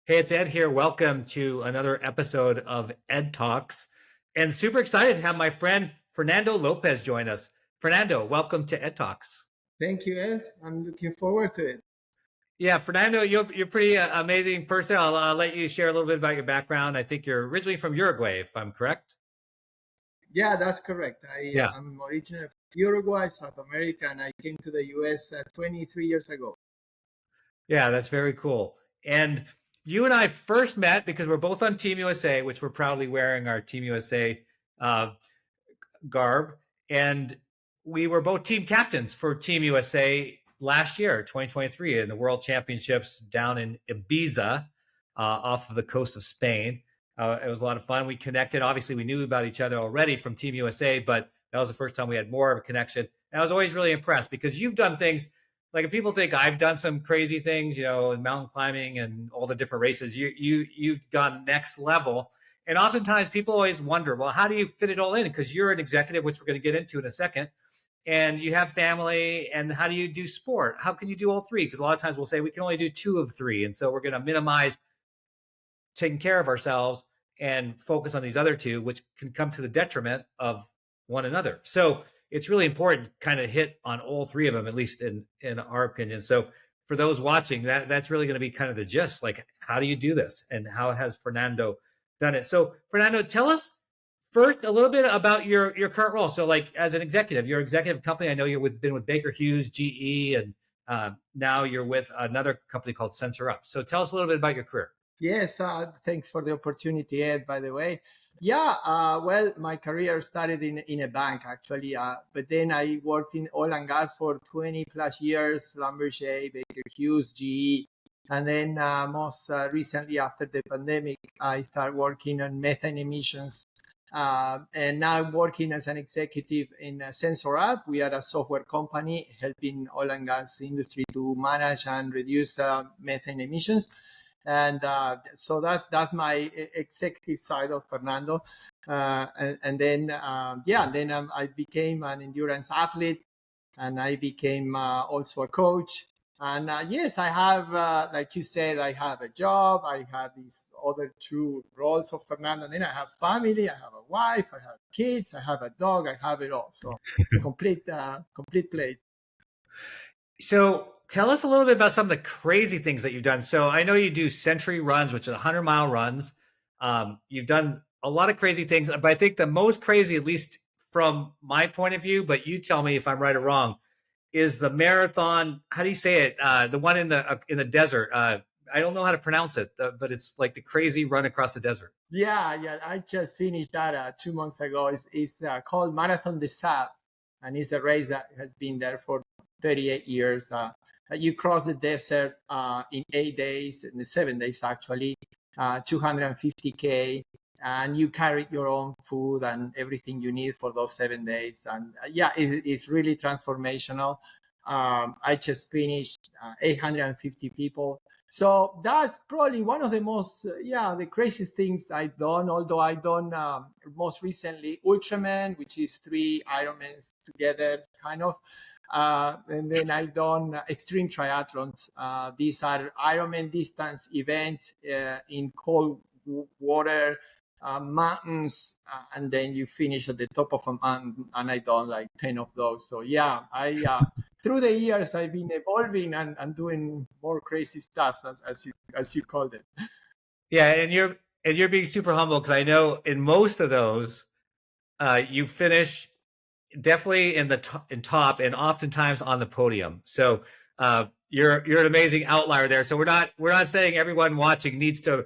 Hey, it's Ed here. Welcome to another episode of Ed Talks. And super excited to have my friend Fernando Lopez join us. Fernando, welcome to Ed Talks. Thank you, Ed. I'm looking forward to it. Yeah, Fernando, you're pretty amazing person. I'll let you share a little bit about your background. I think you're originally from Uruguay, if I'm correct. Yeah, that's correct. Yeah, I'm originally from Uruguay, South America, and I came to the US 23 years ago. yeah, that's very cool. And you and I first met because we're both on Team USA, which we're proudly wearing our Team USA uh, garb. And we were both team captains for Team USA last year, 2023, in the World Championships down in Ibiza, off of the coast of Spain. It was a lot of fun. We connected. Obviously, we knew about each other already from Team USA, but that was the first time we had more of a connection. And I was always really impressed because you've done things like if people think I've done some crazy things, in mountain climbing and all the different races. You've gone next level, and oftentimes people always wonder, well, how do you fit it all in? Because you're an executive, which we're going to get into in a second, and you have family, and how do you do sport? How can you do all three? Because a lot of times we'll say we can only do two of three. And so we're going to minimize taking care of ourselves and focus on these other two, which can come to the detriment of one another. So it's really important to kind of hit on all three of them, at least in our opinion. So for those watching, that's really going to be kind of the gist. Like, how do you do this, and how has Fernando done it? So Fernando, tell us first a little bit about your current role. So, like, as an executive, you're executive company. I know been with Baker Hughes, GE, and now you're with another company called Sensor Up. So tell us a little bit about your career. Yes, thanks for the opportunity, Ed, by the way. Yeah, well, my career started in a bank, actually, but then I worked in oil and gas for 20 plus years, Schlumberger, Baker Hughes, GE. And then most recently, after the pandemic, I started working on methane emissions. And now I'm working as an executive in Sensor Up. We are a software company helping oil and gas industry to manage and reduce methane emissions. And so that's my executive side of Fernando. And then I became an endurance athlete, and I became also a coach. And yes, I have, like you said, I have a job. I have these other two roles of Fernando. And then I have family. I have a wife. I have kids. I have a dog. I have it all. So complete plate. So tell us a little bit about some of the crazy things that you've done. So I know you do century runs, which is 100-mile runs. You've done a lot of crazy things, but I think the most crazy, at least from my point of view, but you tell me if I'm right or wrong, is the marathon. How do you say it? The one in the desert. I don't know how to pronounce it, but it's like the crazy run across the desert. Yeah. I just finished that 2 months ago. It's called Marathon des Sables, and it's a race that has been there for 38 years. You cross the desert in 8 days, in the 7 days actually, 250K, and you carry your own food and everything you need for those 7 days. And it's really transformational. I just finished 850 people. So that's probably one of the most, the craziest things I've done. Although I've done most recently Ultraman, which is 3 Ironmans together, kind of. And then I've done extreme triathlons. These are Ironman distance events in cold water, mountains, and then you finish at the top of a mountain. And I've done like 10 of those. So through the years, I've been evolving and doing more crazy stuff, as you called it. Yeah, and you're being super humble because I know in most of those, you finish definitely in the top and oftentimes on the podium. So you're an amazing outlier there. So we're not saying everyone watching needs to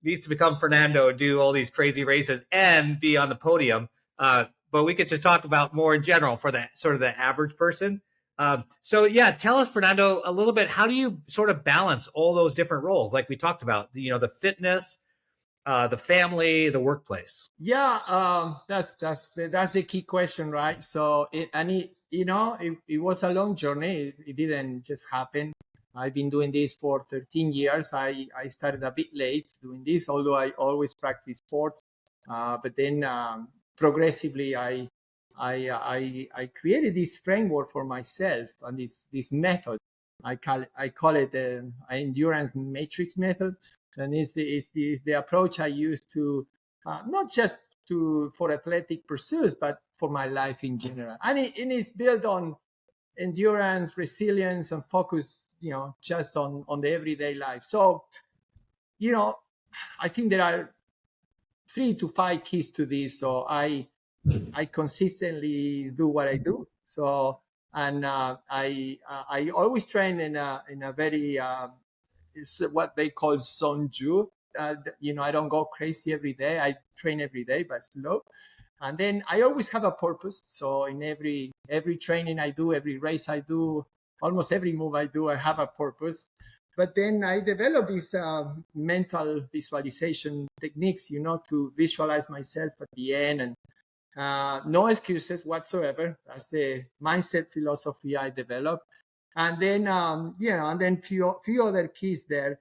become Fernando, do all these crazy races and be on the podium. But we could just talk about more in general for the sort of the average person. So yeah, tell us, Fernando, a little bit. How do you sort of balance all those different roles, like we talked about? The fitness, the family, the workplace. Yeah, that's the key question, right? So it was a long journey. It didn't just happen. I've been doing this for 13 years. I started a bit late doing this, although I always practice sports. But then progressively, I created this framework for myself and this method. I call it the endurance matrix method. and is the approach I use to not just for athletic pursuits, but for my life in general. And it's built on endurance, resilience, and focus, just on the everyday life. So, I think there are 3 to 5 keys to this. So I consistently do what I do. So, and I always train in a very it's what they call sonju. I don't go crazy every day. I train every day, but slow. And then I always have a purpose. So in every training I do, every race I do, almost every move I do, I have a purpose. But then I develop these mental visualization techniques, to visualize myself at the end, and no excuses whatsoever. That's the mindset philosophy I developed. And then, and then few other keys there.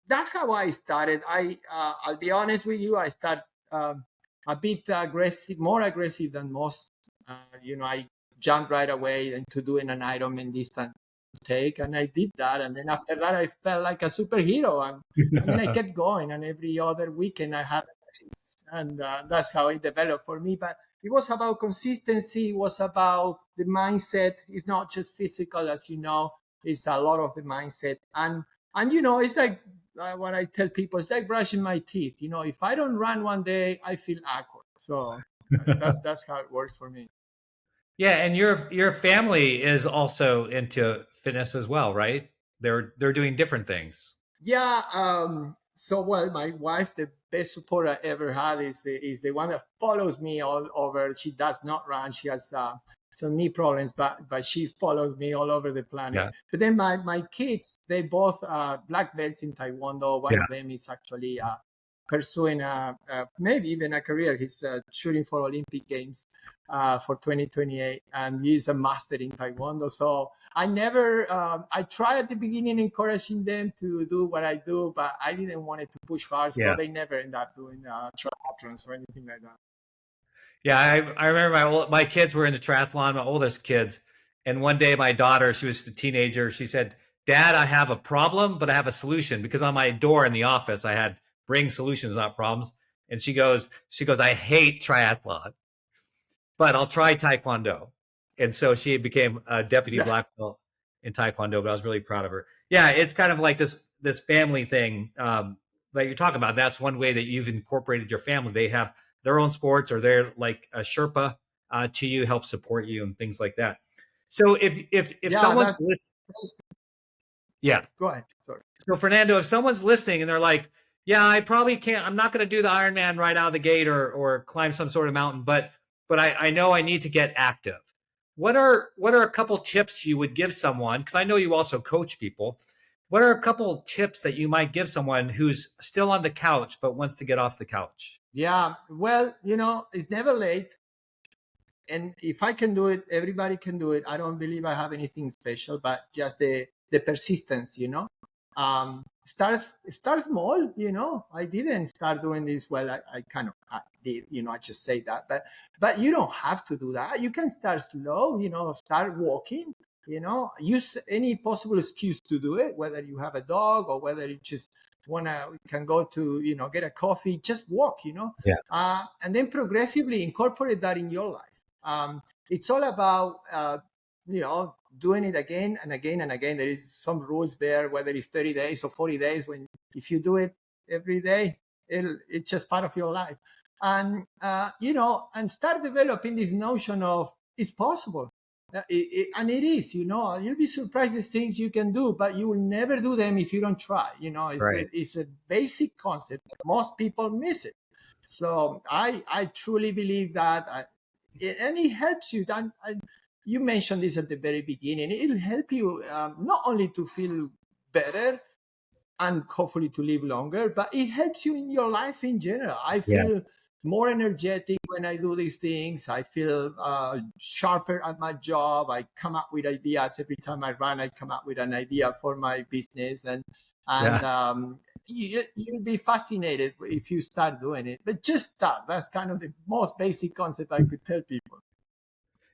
That's how I started. I'll be honest with you. I start a bit aggressive, more aggressive than most. I jumped right away into doing an Ironman distance take, and I did that. And then after that, I felt like a superhero, and then I kept going. And every other weekend, I had a race, and that's how it developed for me. But it was about consistency. It was about the mindset. It's not just physical, as you know. It's a lot of the mindset, and it's like what I tell people. It's like brushing my teeth. If I don't run one day, I feel awkward. So that's how it works for me. Yeah, and your family is also into fitness as well, right? They're doing different things. Yeah. So, well, my wife, the best support I ever had is the one that follows me all over. She does not run. She has some knee problems, but she follows me all over the planet. Yeah. But then my kids, they both black belts in Taekwondo. One Yeah. of them is actually pursuing maybe even a career. He's shooting for Olympic Games for 2028, and he's a master in Taekwondo. So I never, I tried at the beginning encouraging them to do what I do, but I didn't want it to push hard, so they never end up doing triathlons or anything like that. Yeah, I remember my kids were into triathlon, my oldest kids, and one day my daughter, she was a teenager, she said, "Dad, I have a problem, but I have a solution," because on my door in the office I had "bring solutions, not problems," and she goes, "I hate triathlon, but I'll try Taekwondo." And so she became a deputy black belt in Taekwondo, but I was really proud of her. Yeah, it's kind of like this family thing that you're talking about. That's one way that you've incorporated your family. They have their own sports, or they're like a Sherpa to you, help support you and things like that. So if someone's go ahead. Sorry. So Fernando, if someone's listening and they're like, "Yeah, I probably can't. I'm not going to do the Ironman right out of the gate, or climb some sort of mountain, but I know I need to get active." What are a couple tips you would give someone? Because I know you also coach people. What are a couple tips that you might give someone who's still on the couch but wants to get off the couch? Yeah, well, it's never late. And if I can do it, everybody can do it. I don't believe I have anything special, but just the persistence, start small. I didn't start doing this. Well, I kind of did, I just say that, but you don't have to do that. You can start slow, start walking, use any possible excuse to do it, whether you have a dog or whether you just can go to, get a coffee, just walk, and then progressively incorporate that in your life. It's all about, doing it again and again and again. There is some rules there, whether it's 30 days or 40 days. If you do it every day, it's just part of your life. And, and start developing this notion of it's possible. And it is, you'll be surprised the things you can do, but you will never do them if you don't try. It's a basic concept. Most people miss it. So I truly believe that. And it helps you. You mentioned this at the very beginning. It'll help you not only to feel better and hopefully to live longer, but it helps you in your life in general. I feel more energetic when I do these things. I feel sharper at my job. I come up with ideas every time I run. I come up with an idea for my business, and you'll be fascinated if you start doing it. But just start. That's kind of the most basic concept I could tell people.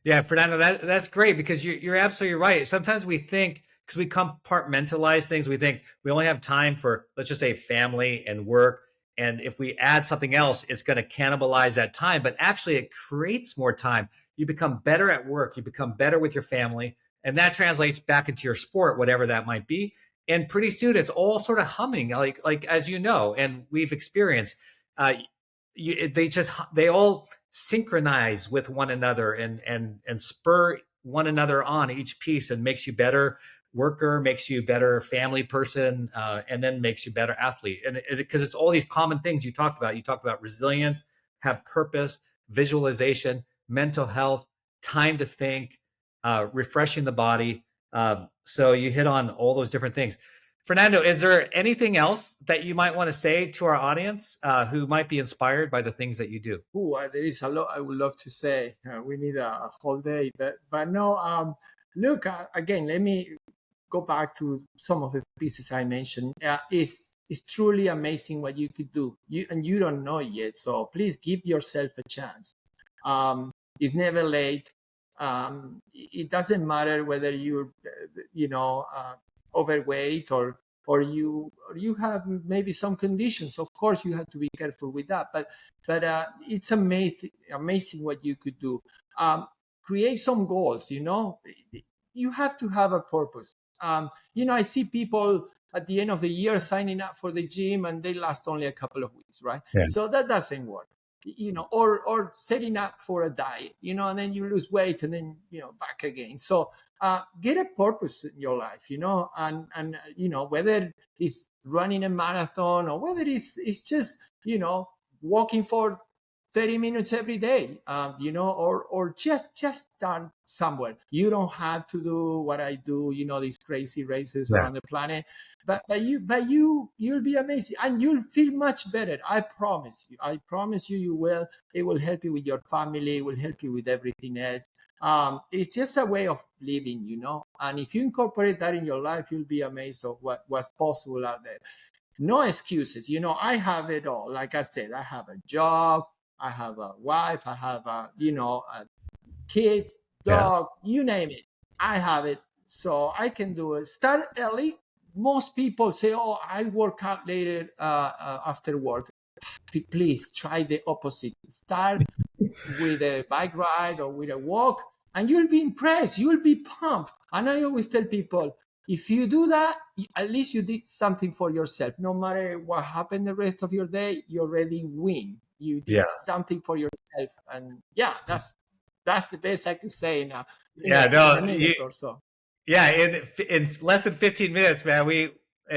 Yeah, Fernando, that's great, because you're absolutely right. Sometimes we think because we compartmentalize things. We think we only have time for, let's just say, family and work. And if we add something else, it's going to cannibalize that time. But actually, it creates more time. You become better at work. You become better with your family. And that translates back into your sport, whatever that might be. And pretty soon it's all sort of humming, like as you know, and we've experienced. They all synchronize with one another and spur one another on each piece, and makes you better worker, makes you better family person, and then makes you better athlete. And because it's all these common things you talked about. You talked about resilience, have purpose, visualization, mental health, time to think, refreshing the body. So you hit on all those different things. Fernando, is there anything else that you might want to say to our audience who might be inspired by the things that you do? There is a lot I would love to say. We need a whole day, but no. Look, again, let me go back to some of the pieces I mentioned. It's truly amazing what you could do. You don't know yet, so please give yourself a chance. It's never late. It doesn't matter whether you're, overweight or you have maybe some conditions. Of course, you have to be careful with that. But it's amazing what you could do. Create some goals. You have to have a purpose. I see people at the end of the year signing up for the gym and they last only a couple of weeks, right? Yeah. So that doesn't work. Or setting up for a diet, and then you lose weight and then, back again. So get a purpose in your life, and whether it's running a marathon or whether it's just, walking for 30 minutes every day, or just start somewhere. You don't have to do what I do, these crazy races around the planet, but you'll be amazing and you'll feel much better. I promise you, you will. It will help you with your family. It will help you with everything else. It's just a way of living, and if you incorporate that in your life, you'll be amazed of what's possible out there. No excuses. I have it all. Like I said, I have a job, I have a wife, I have kids, dog, you name it. I have it. So I can do it. Start early. Most people say, oh, I'll work out later after work. Please try the opposite. Start with a bike ride or with a walk, and you'll be impressed. You'll be pumped. And I always tell people, if you do that, at least you did something for yourself. No matter what happened the rest of your day, you already win. You did something for yourself. And that's the best I can say now. A minute or so. Yeah, in less than 15 minutes, man, we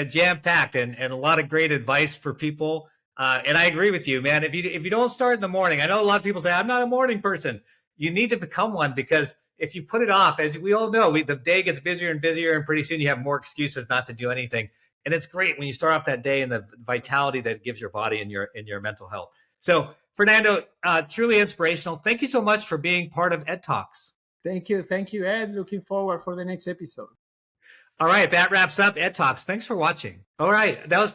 jam-packed and a lot of great advice for people. And I agree with you, man. If you don't start in the morning, I know a lot of people say, I'm not a morning person. You need to become one, because if you put it off, as we all know, the day gets busier and busier, and pretty soon you have more excuses not to do anything. And it's great when you start off that day and the vitality that it gives your body and your mental health. So, Fernando, truly inspirational. Thank you so much for being part of EDTalks. Thank you, Ed. Looking forward for the next episode. All right, that wraps up EDTalks. Thanks for watching. All right, that was